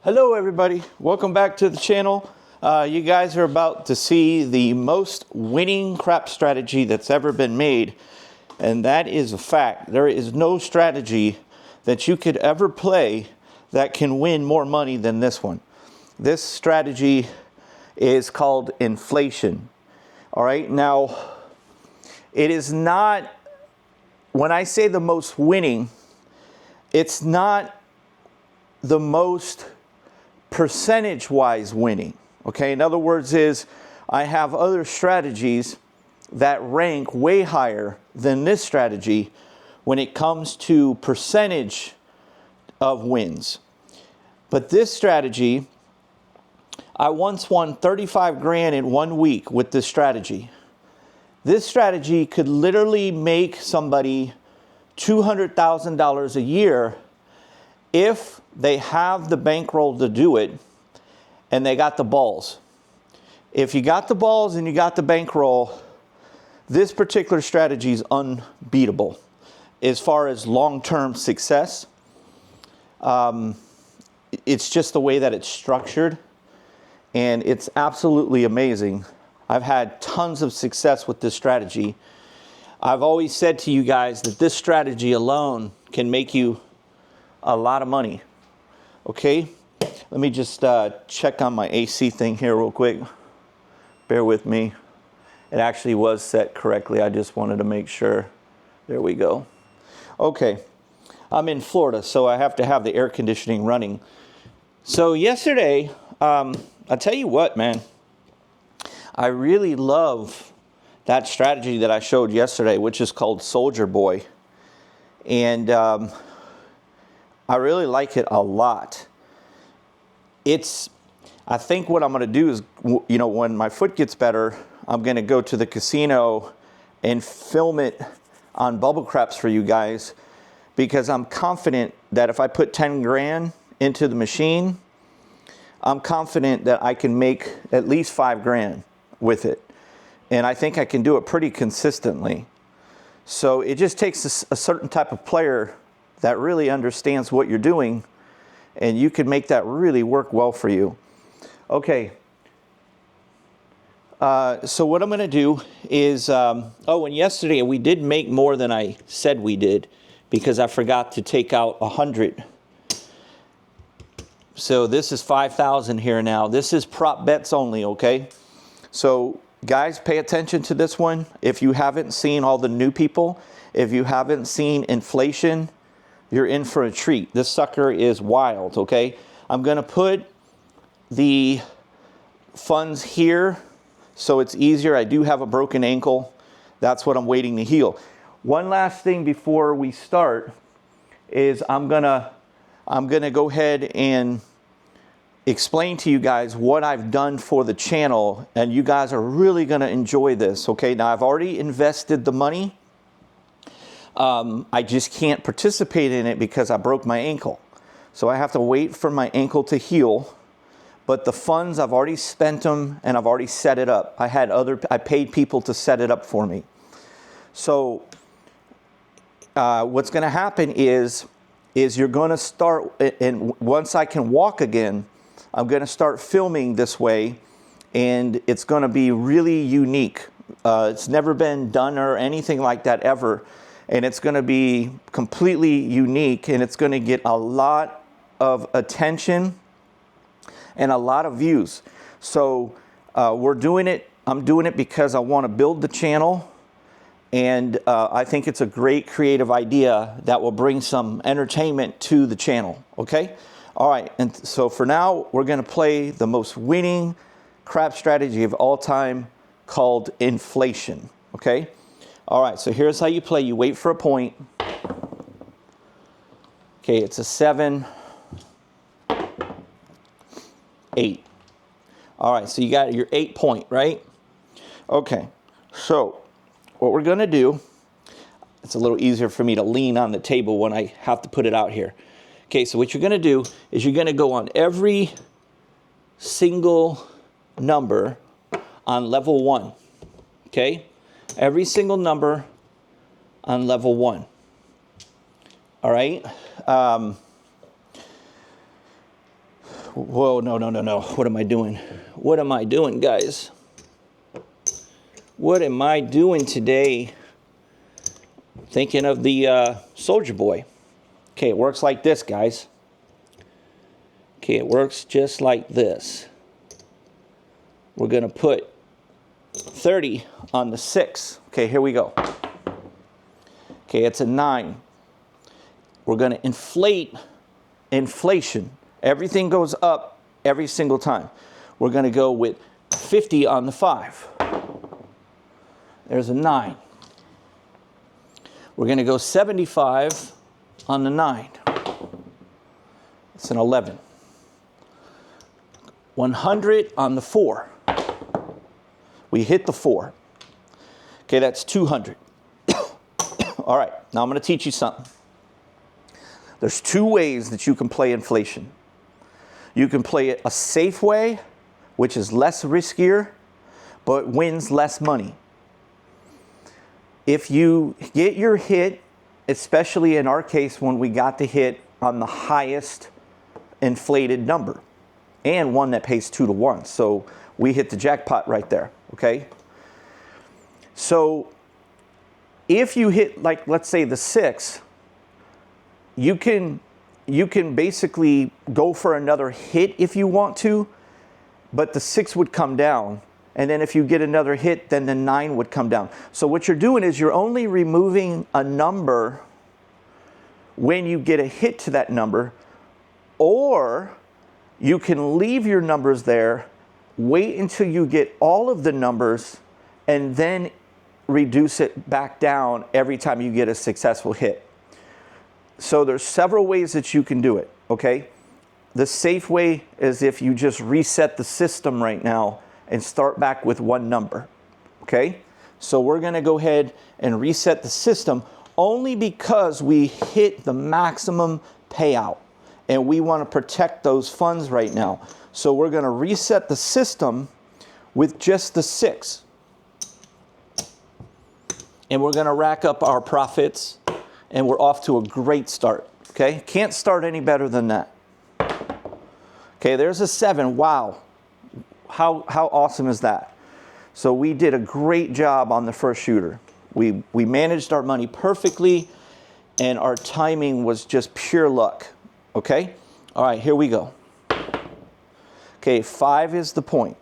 Hello everybody, welcome back to the channel. You guys are about to see the most winning crap strategy that's ever been made, and that is a fact. There is no strategy that you could ever play that can win more money than this one. This strategy is called inflation. All right, now it is not, when I say the most winning, it's not the most percentage-wise winning. Okay, in other words is I have other strategies that rank way higher than this strategy when it comes to percentage of wins. But this strategy, I once won 35 grand in 1 week with this strategy. This strategy could literally make somebody $200,000 a year if they have the bankroll to do it and they got the balls. If you got the balls and you got the bankroll, this particular strategy is unbeatable as far as long-term success. It's just the way that it's structured, and it's absolutely amazing. I've had tons of success with this strategy. I've always said to you guys that this strategy alone can make you a lot of money. Okay, let me just check on my AC thing here real quick. Bear with me. It actually was set correctly. I just wanted to make sure. There we go. Okay, I'm in Florida, so I have to have the air conditioning running. So yesterday, I'll tell you what, man, I really love that strategy that I showed yesterday, which is called Soldier Boy. And I really like it a lot. I think what I'm going to do is, you know, when my foot gets better, I'm going to go to the casino and film it on Bubble Craps for you guys, because I'm confident that if I put 10 grand into the machine, I'm confident that I can make at least 5 grand with it. And I think I can do it pretty consistently. So it just takes a certain type of player that really understands what you're doing, and you can make that really work well for you. Okay. So what I'm going to do is, and yesterday we did make more than I said we did, because I forgot to take out 100. So this is 5,000 here now. This is prop bets only, okay? So guys, pay attention to this one. If you haven't seen all the new people, if you haven't seen inflation, you're in for a treat. This sucker is wild, okay? I'm going to put the funds here so it's easier. I do have a broken ankle. That's what I'm waiting to heal. One last thing before we start is I'm going to go ahead and explain to you guys what I've done for the channel, and you guys are really going to enjoy this, okay? Now, I've already invested the money. I just can't participate in it because I broke my ankle. So I have to wait for my ankle to heal. But the funds, I've already spent them and I've already set it up. I paid people to set it up for me. So what's going to happen is you're going to start, and once I can walk again, I'm going to start filming this way, and it's going to be really unique. It's never been done or anything like that ever. And it's going to be completely unique, and it's going to get a lot of attention and a lot of views. So we're doing it. I'm doing it because I want to build the channel, and I think it's a great creative idea that will bring some entertainment to the channel. Okay? All right. And so for now, we're going to play the most winning crap strategy of all time called inflation. Okay? All right, so here's how you play. You wait for a point. Okay, it's a 7, 8. All right, so you got your 8 point, right? Okay, so what we're going to do, it's a little easier for me to lean on the table when I have to put it out here. Okay, so what you're going to do is you're going to go on every single number on level 1, okay? Every single number on level 1. All right. Whoa, no. What am I doing? What am I doing, guys? What am I doing today? Thinking of the Soldier Boy. Okay, it works like this, guys. Okay, it works just like this. We're going to put 30 on the 6. Okay, here we go. Okay, it's a 9. We're going to inflate inflation. Everything goes up every single time. We're going to go with 50 on the 5. There's a 9. We're going to go 75 on the 9. It's an 11. 100 on the 4. We hit the 4. Okay, that's 200. All right, now I'm going to teach you something. There's 2 ways that you can play inflation. You can play it a safe way, which is less riskier, but wins less money. If you get your hit, especially in our case when we got the hit on the highest inflated number, and one that pays 2 to 1. So we hit the jackpot right there, okay? So if you hit, like, let's say the 6, you can basically go for another hit if you want to, but the 6 would come down. And then if you get another hit, then the 9 would come down. So what you're doing is you're only removing a number when you get a hit to that number, or you can leave your numbers there, wait until you get all of the numbers, and then reduce it back down every time you get a successful hit. So there's several ways that you can do it, okay? The safe way is if you just reset the system right now and start back with one number, okay? So we're going to go ahead and reset the system only because we hit the maximum payout. And we want to protect those funds right now. So we're going to reset the system with just the 6. And we're going to rack up our profits. And we're off to a great start. Okay? Can't start any better than that. Okay, there's a 7. Wow. How awesome is that? So we did a great job on the first shooter. We managed our money perfectly. And our timing was just pure luck. Okay? All right, here we go. Okay, 5 is the point.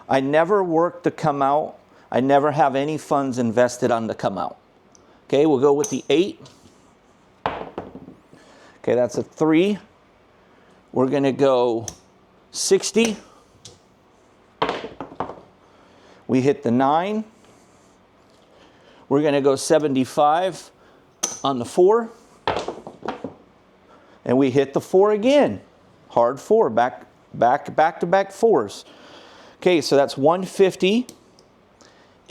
I never work to come out. I never have any funds invested on the come out. Okay, we'll go with the 8. Okay, that's a 3. We're going to go 60. We hit the 9. We're going to go 75 on the 4. And we hit the 4 again. Hard 4, back to back 4s. Okay, so that's 150.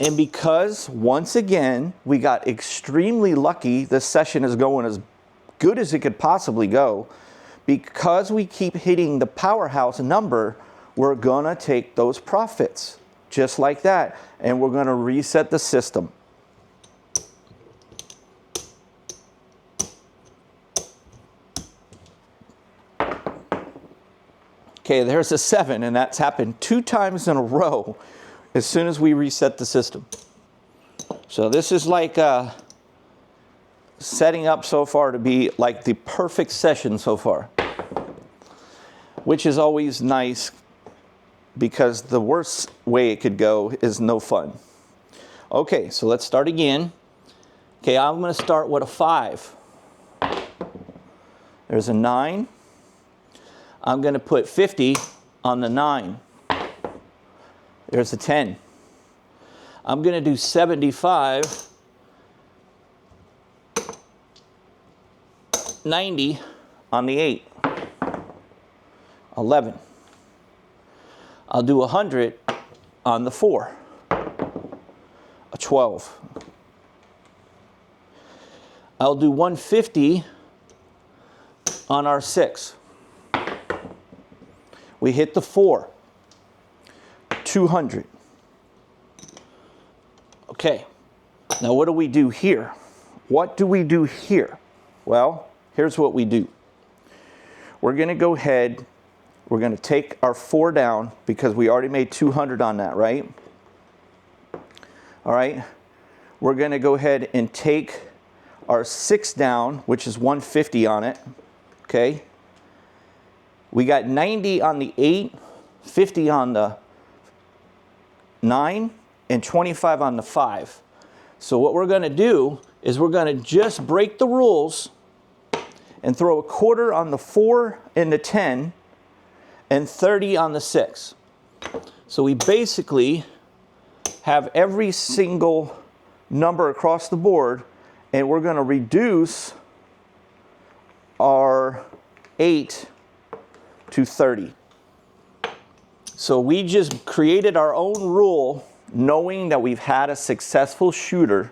And because, once again, we got extremely lucky, this session is going as good as it could possibly go. Because we keep hitting the powerhouse number, we're going to take those profits. Just like that. And we're going to reset the system. Okay, there's a 7, and that's happened 2 times in a row as soon as we reset the system. So this is like setting up so far to be like the perfect session so far, which is always nice because the worst way it could go is no fun. Okay, so let's start again. Okay, I'm going to start with a 5. There's a 9. I'm going to put 50 on the 9. There's a 10. I'm going to do 75, 90 on the 8. 11. I'll do 100 on the 4. A 12. I'll do 150 on our 6. We hit the 4. 200. Okay. Now what do we do here? What do we do here? Well, here's what we do. We're going to go ahead We're going to take our 4 down because we already made 200 on that, right? All right. We're going to go ahead and take our 6 down, which is 150 on it. Okay. We got 90 on the 8, 50 on the 9, and 25 on the 5. So what we're going to do is we're going to just break the rules and throw a quarter on the 4 and the 10 and 30 on the 6. So we basically have every single number across the board, and we're going to reduce our 8 to 30. So we just created our own rule knowing that we've had a successful shooter,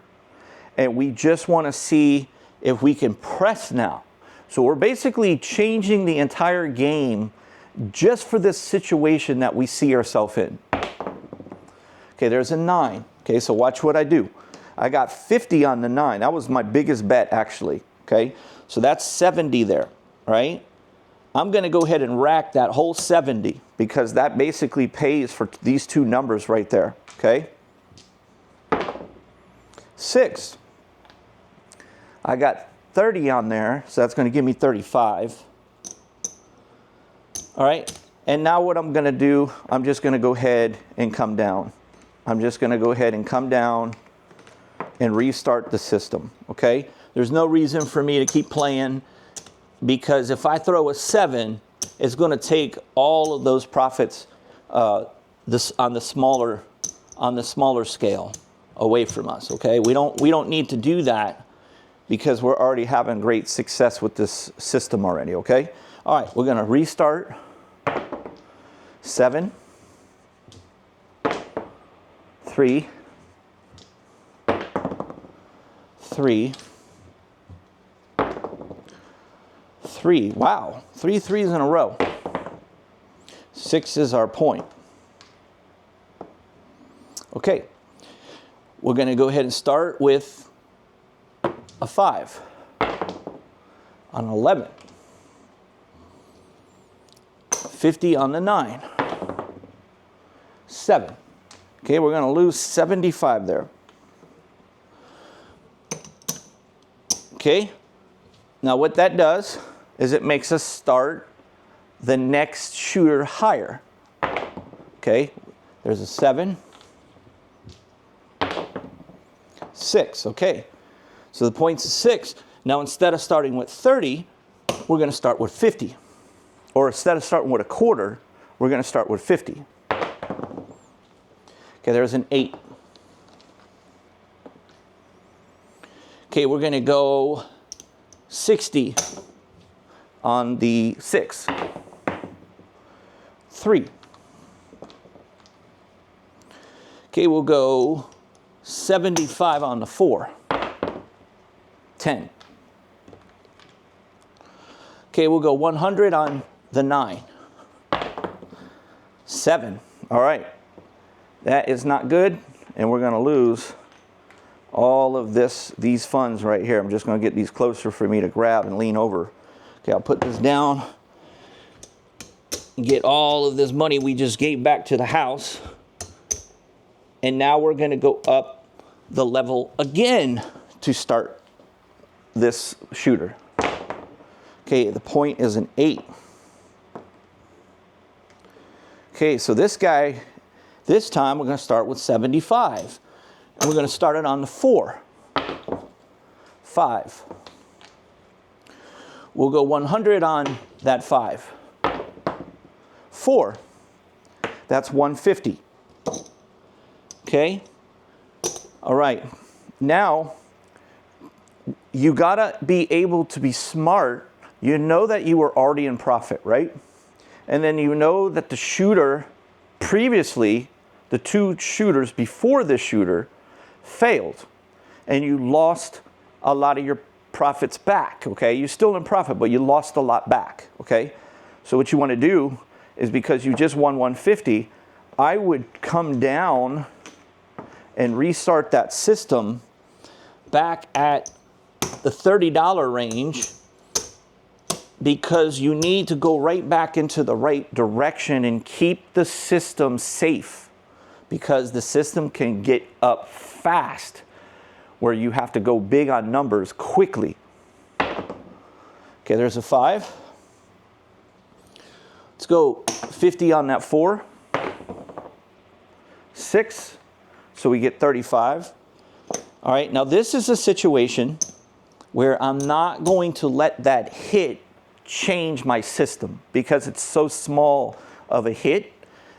and we just want to see if we can press now. So we're basically changing the entire game just for this situation that we see ourselves in. Okay, there's a 9. Okay, so watch what I do. I got 50 on the 9. That was my biggest bet, actually. Okay, so that's 70 there, right? I'm going to go ahead and rack that whole 70 because that basically pays for these two numbers right there. Okay, 6. I got 30 on there, so that's going to give me 35. All right, and now what I'm going to do, I'm just going to go ahead and come down. I'm just going to go ahead and come down and restart the system, okay? There's no reason for me to keep playing because if I throw a 7, it's going to take all of those profits on the smaller scale away from us, okay? We don't need to do that because we're already having great success with this system already, okay? All right, we're going to restart. 7, 3, 3, 3. Wow, 3 threes in a row. 6 is our point. Okay, we're going to go ahead and start with a 5 on 11. 50 on the 9. 7. Okay, we're going to lose 75 there. Okay, now what that does is it makes us start the next shooter higher. Okay, there's a 7. 6, okay. So the point's 6. Now instead of starting with 30, we're going to start with 50. Or instead of starting with a quarter, we're going to start with 50. Okay, there's an 8. Okay, we're going to go 60 on the 6. 3. Okay, we'll go 75 on the 4. 10. Okay, we'll go 100 on the 9. 7. All right. That is not good, and we're going to lose all of these funds right here. I'm just going to get these closer for me to grab and lean over. Okay, I'll put this down and get all of this money we just gave back to the house. And now we're going to go up the level again to start this shooter. Okay, the point is an 8. Okay, so this guy, this time we're going to start with 75. And we're going to start it on the 4. 5. We'll go 100 on that 5. 4. That's 150. Okay? All right. Now, you got to be able to be smart. You know that you were already in profit, right? And then you know that the shooter previously, the two shooters before this shooter, failed. And you lost a lot of your profits back, okay? You're still in profit, but you lost a lot back, okay? So what you want to do is, because you just won 150, I would come down and restart that system back at the $30 range because you need to go right back into the right direction and keep the system safe, because the system can get up fast where you have to go big on numbers quickly. Okay, there's a 5. Let's go 50 on that 4. 6, so we get 35. All right, now this is a situation where I'm not going to let that hit change my system, because it's so small of a hit.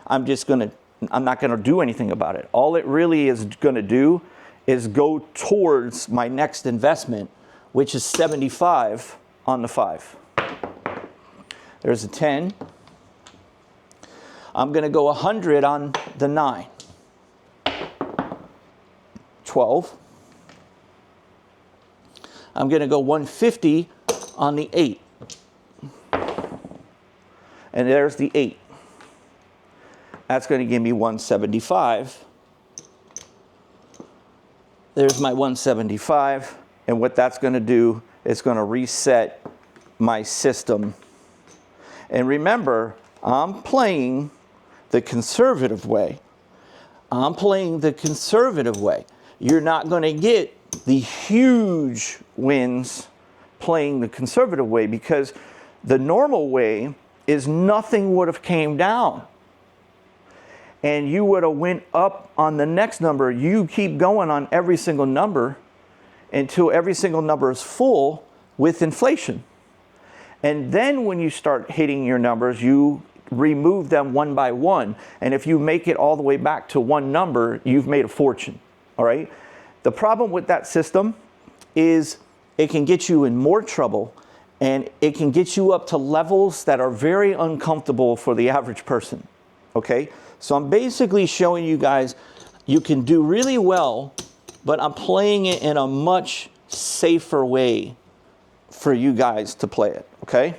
I'm not gonna do anything about it. All it really is gonna do is go towards my next investment, which is 75 on the 5. There's a 10. I'm gonna go 100 on the 9. 12. I'm gonna go 150 on the 8. And there's the 8. That's going to give me 175. There's my 175. And what that's going to do is going to reset my system. And remember, I'm playing the conservative way. I'm playing the conservative way. You're not going to get the huge wins playing the conservative way, because the normal way is nothing would have came down and you would have went up on the next number. You keep going on every single number until every single number is full with inflation. And then when you start hitting your numbers, you remove them one by one. And if you make it all the way back to one number, you've made a fortune. All right. The problem with that system is it can get you in more trouble, and it can get you up to levels that are very uncomfortable for the average person. Okay? So I'm basically showing you guys you can do really well, but I'm playing it in a much safer way for you guys to play it. Okay?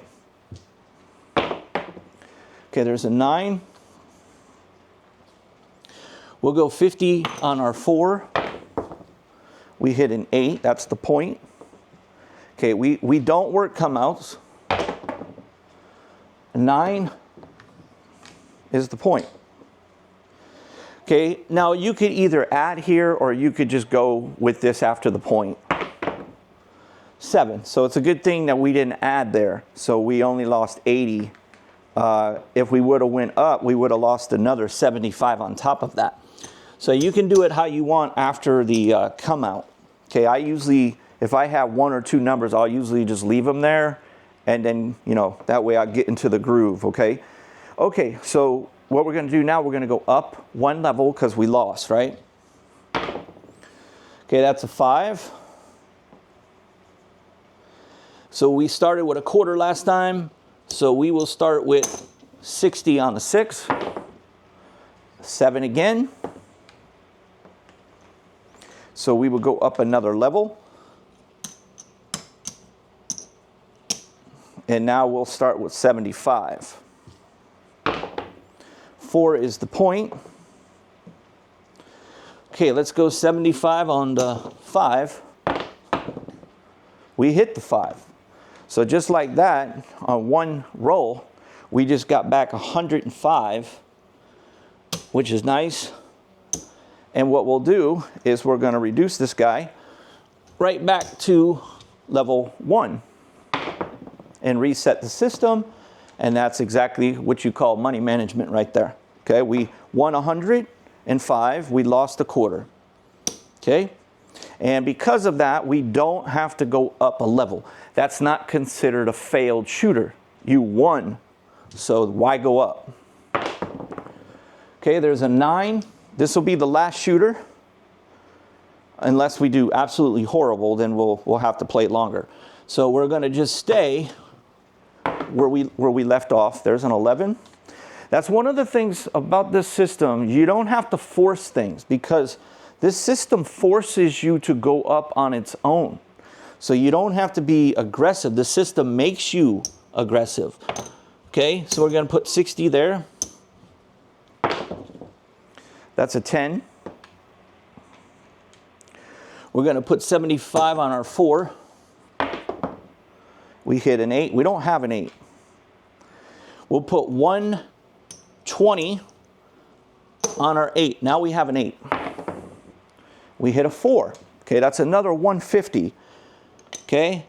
Okay, there's a 9. We'll go 50 on our 4. We hit an 8. That's the point. Okay, we don't work come outs. 9 is the point. Okay, now you could either add here or you could just go with this after the point. 7. So it's a good thing that we didn't add there. So we only lost 80. If we would have went up, we would have lost another 75 on top of that. So you can do it how you want after the come out. Okay, I usually, if I have 1 or 2 numbers, I'll usually just leave them there, and then, you know, that way I'll get into the groove, okay? Okay, so what we're going to do now, we're going to go up 1 level because we lost, right? Okay, that's a 5. So we started with a quarter last time, so we will start with 60 on the 6. 7 again. So we will go up another level. And now we'll start with 75. 4 is the point. Okay, let's go 75 on the 5. We hit the 5. So just like that, on one roll, we just got back 105, which is nice. And what we'll do is we're going to reduce this guy right back to level 1 and reset the system. And that's exactly what you call money management right there. Okay, we won 105, we lost a quarter. Okay, and because of that, we don't have to go up a level. That's not considered a failed shooter. You won, so why go up? Okay, there's a 9. This will be the last shooter. Unless we do absolutely horrible, then we'll have to play it longer. So we're going to just stay where we left off. There's an 11. That's one of the things about this system. You don't have to force things, because this system forces you to go up on its own. So you don't have to be aggressive. The system makes you aggressive. Okay, so we're going to put 60 there. That's a 10. We're going to put 75 on our 4. We hit an 8. We don't have an 8. We'll put 120 on our 8. Now we have an 8. We hit a 4. Okay, that's another 150. Okay,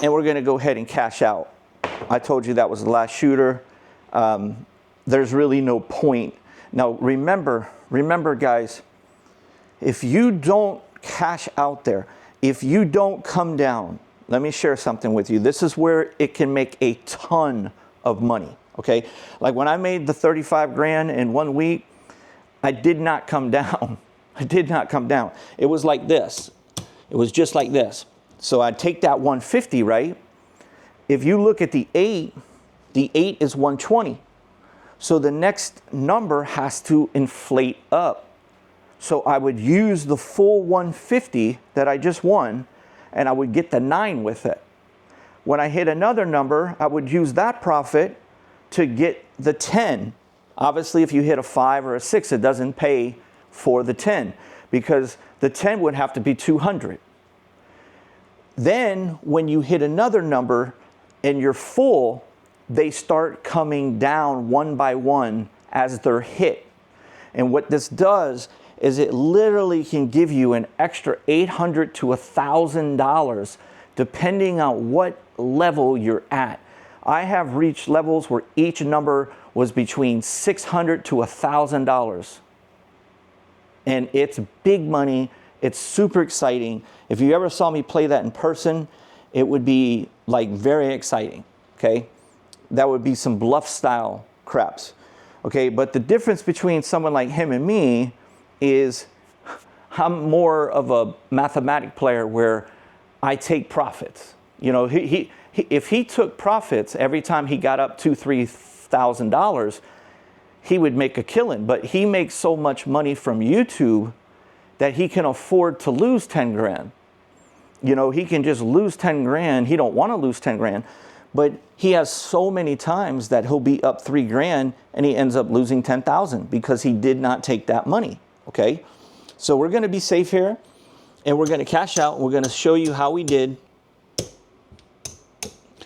and we're going to go ahead and cash out. I told you that was the last shooter. There's really no point. Now remember guys, if you don't cash out there, if you don't come down, let me share something with you. This is where it can make a ton of money, okay? Like when I made the 35 grand in 1 week, I did not come down. I did not come down. It was like this. It was just like this. So I'd take that 150, right? If you look at the 8 is 120. So the next number has to inflate up. So I would use the full 150 that I just won, and I would get the 9 with it. When I hit another number, I would use that profit to get the 10. Obviously, if you hit a 5 or a 6, it doesn't pay for the 10 because the 10 would have to be 200. Then when you hit another number and you're full, they start coming down one by one as they're hit. And what this does is it literally can give you an extra $800 to $1,000 depending on what level you're at. I have reached levels where each number was between $600 to $1,000. And it's big money. It's super exciting. If you ever saw me play that in person, it would be like very exciting, okay? That would be some bluff style craps, okay? But the difference between someone like him and me is I'm more of a mathematic player where I take profits. You know, if he took profits every time he got up $2,000-$3,000, he would make a killing. But he makes so much money from YouTube that he can afford to lose 10 grand. You know, he can just lose 10 grand. He don't want to lose 10 grand, but he has so many times that he'll be up 3 grand and he ends up losing 10,000 because he did not take that money. Okay, so we're going to be safe here, and we're going to cash out. We're going to show you how we did.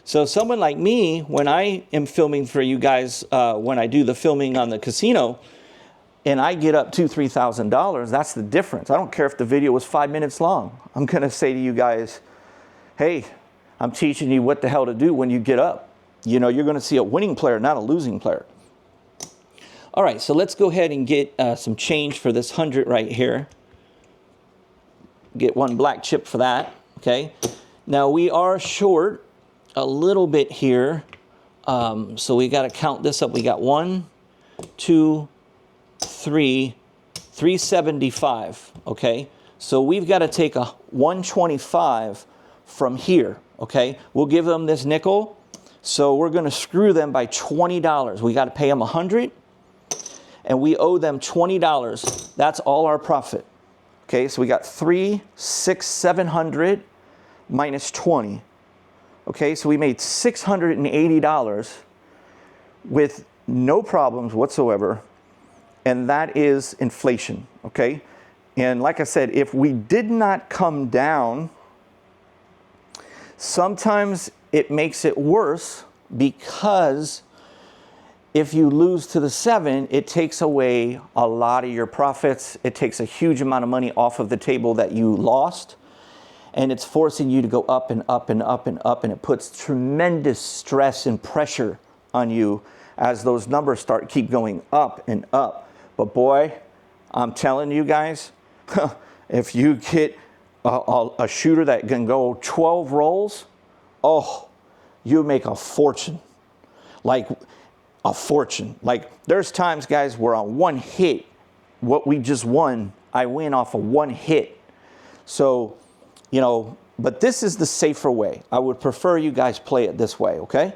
So someone like me, when I am filming for you guys, when I do the filming on the casino, and I get up $2,000-$3,000, that's the difference. I don't care if the video was 5 minutes long. I'm going to say to you guys, hey, I'm teaching you what the hell to do when you get up. You know, you're going to see a winning player, not a losing player. All right, so let's go ahead and get some change for this 100 right here. Get 1 black chip for that, okay? Now, we are short a little bit here, so we got to count this up. We got 1, 2, 3, 375, okay? So we've got to take a 125 from here, okay? We'll give them this nickel, so we're going to screw them by $20. We got to pay them 100. And we owe them $20. That's all our profit. Okay, so we got 3, 6, 700 minus 20. Okay, so we made $680 with no problems whatsoever. And that is inflation. Okay, and like I said, if we did not come down, sometimes it makes it worse because if you lose to the 7, it takes away a lot of your profits. It takes a huge amount of money off of the table that you lost. And it's forcing you to go up and up and up and up. And it puts tremendous stress and pressure on you as those numbers keep going up and up. But boy, I'm telling you guys, if you get a shooter that can go 12 rolls, oh, you make a fortune. Like a fortune. Like there's times, guys, where on 1 hit, what we just won, I win off of 1 hit. So, you know, but this is the safer way. I would prefer you guys play it this way, okay?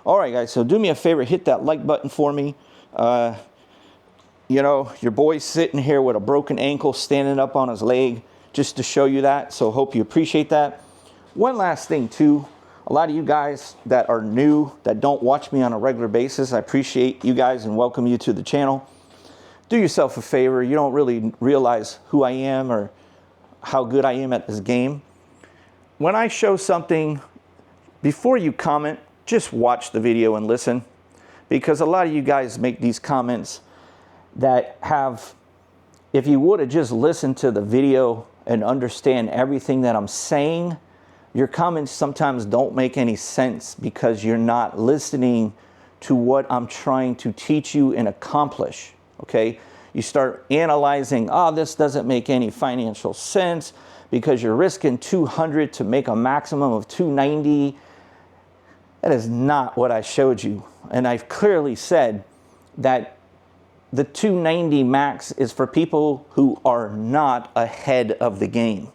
All right, guys, so do me a favor, hit that like button for me. You know, your boy's sitting here with a broken ankle, standing up on his leg, just to show you that. So hope you appreciate that. One last thing, too. A lot of you guys that are new, that don't watch me on a regular basis, I appreciate you guys and welcome you to the channel. Do yourself a favor. You don't really realize who I am or how good I am at this game. When I show something, before you comment, just watch the video and listen, because a lot of you guys make these comments that have, if you would have just listened to the video and understand everything that I'm saying, your comments sometimes don't make any sense because you're not listening to what I'm trying to teach you and accomplish, okay? You start analyzing, oh, this doesn't make any financial sense because you're risking 200 to make a maximum of 290. That is not what I showed you. And I've clearly said that the 290 max is for people who are not ahead of the game.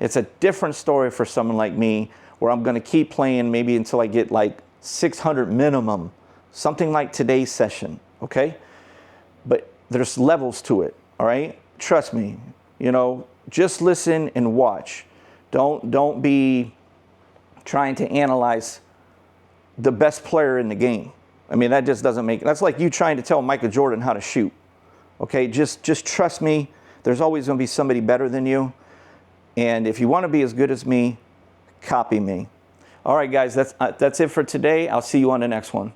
It's a different story for someone like me, where I'm going to keep playing maybe until I get like 600 minimum, something like today's session, okay? But there's levels to it, all right? Trust me, you know, just listen and watch. Don't be trying to analyze the best player in the game. I mean, that just doesn't make, that's like you trying to tell Michael Jordan how to shoot, okay? Just trust me, there's always going to be somebody better than you. And if you want to be as good as me, copy me. All right, guys, that's it for today. I'll see you on the next one.